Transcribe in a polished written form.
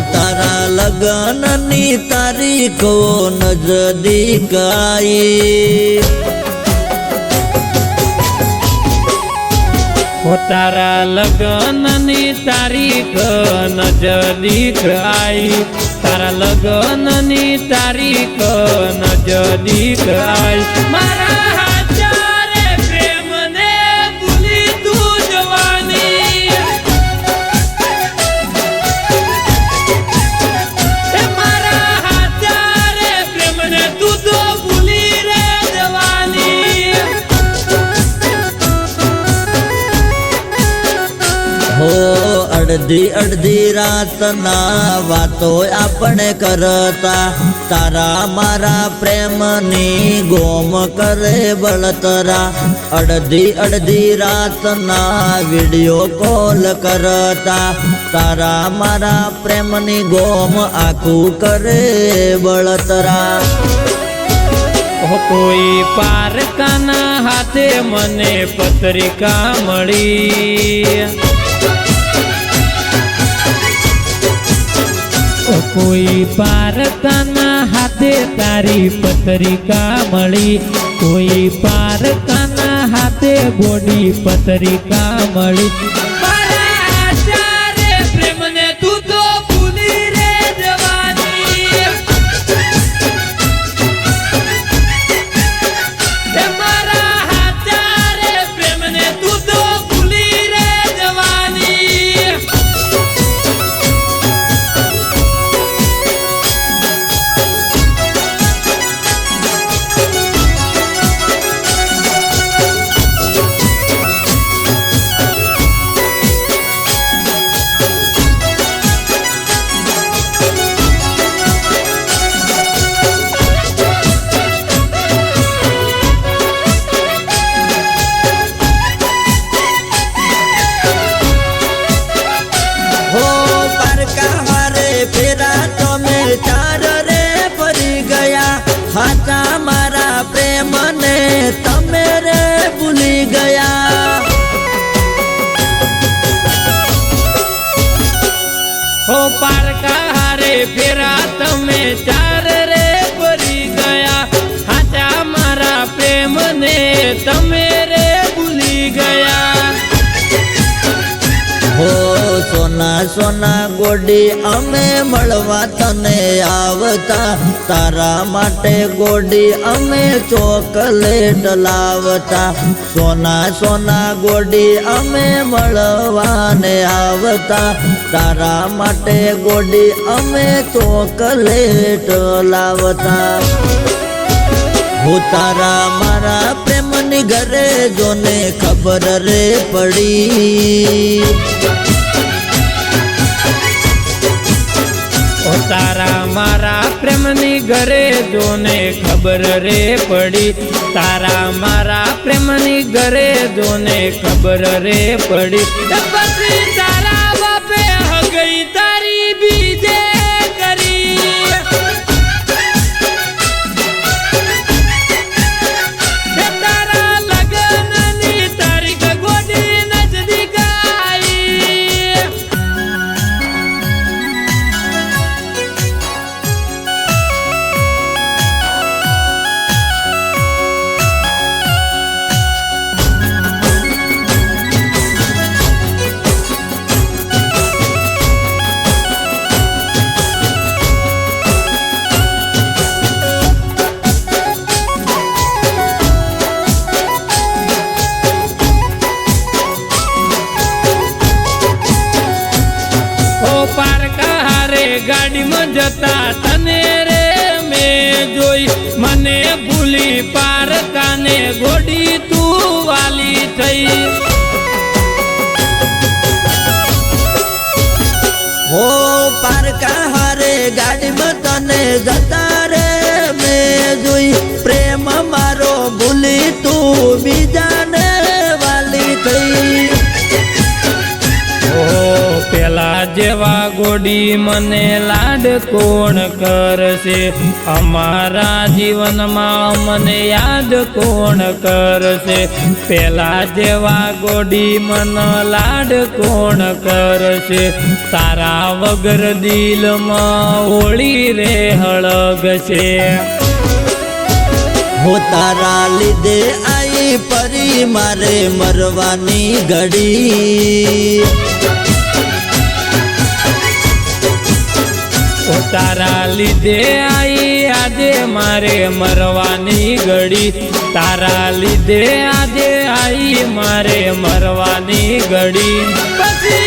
તારા લગ્નની તારીખો નજદીક આવી તારા લગ્નની તારીખ નજદીક આવી તારા લગ્નની તારીખ નજદીક આવી મારા હાચારે પ્રેમને ભૂલી તું જવાની મારા હાચારે પ્રેમને તું તો ભૂલી રે જવાની હો અડધી અડધી રાતના વાતો આપણે કરતા તારા મારા પ્રેમની ગોમ કરે બળતરા અડધી અડધી રાતના વિડીયો કોલ કરતા તારા મારા પ્રેમની ગોમ આખું કરે બળતરા કોઈ પારકાના હાથે મને પત્રિકા મળી કોઈ પારકાના હાથે તારી પત્રિકા મળી કોઈ પારકાના હાથે ગોડી પત્રિકા મળી મારા ચારે પ્રેમને તું તો ભૂલી રે જવાની મારા હાચારે પ્રેમને તું તો ભૂલી રે જવાની હાચા મારા પ્રેમને તમે રે ભૂલી ગયા હો પારકા હારે ફેરા તમે ચાર રે પરી ગયા હાચા મારા પ્રેમને તમે રે ભૂલી ગયા હો સોના સોના ગોડી અમે મળવા તને આવતા તારા માટે ગોડી અમે ચોકલેટ લાવતા સોના સોના ગોડી અમે મળવાને આવતા તારા માટે ગોડી અમે ચોકલેટ લાવતા હું તારા મારા પ્રેમની ઘરે જોને ખબર રે પડી તારા મારા પ્રેમની ઘરે જોને ખબર રે પડી તારા મારા પ્રેમની ઘરે જોને ખબર રે પડી પછી તારા બાપે હગઈ તારી બીજે કરી તારા લગ્નની તારીખ ગોડી નજદીક આવી પારકા હારે ગાડીમાં જતા તને રે મેં જોઈ મને ભૂલી પારકાને ગોડી તું વાલી થઈ હો પારકા હારે ગાડીમાં તને જતા રે મેં જોઈ પ્રેમ મારો ભૂલી તું બીજાને વાલી થઈ પેલા જેવા ગોડી મને લાડ કોણ કરશે, અમારા જીવનમાં મને યાદ કોણ કરશે, પેલા જેવા ગોડી મને લાડ કોણ કરશે, તારા વગર દિલમાં હોળી રે હળગશે. હો તારા લીધે આઈ પરી મારે મરવાની ઘડી, ઓ તારા લીધે આઈ આજે મારે મરવાની ઘડી, તારા લીધે આજે આઈ મારે મરવાની ઘડી. પછી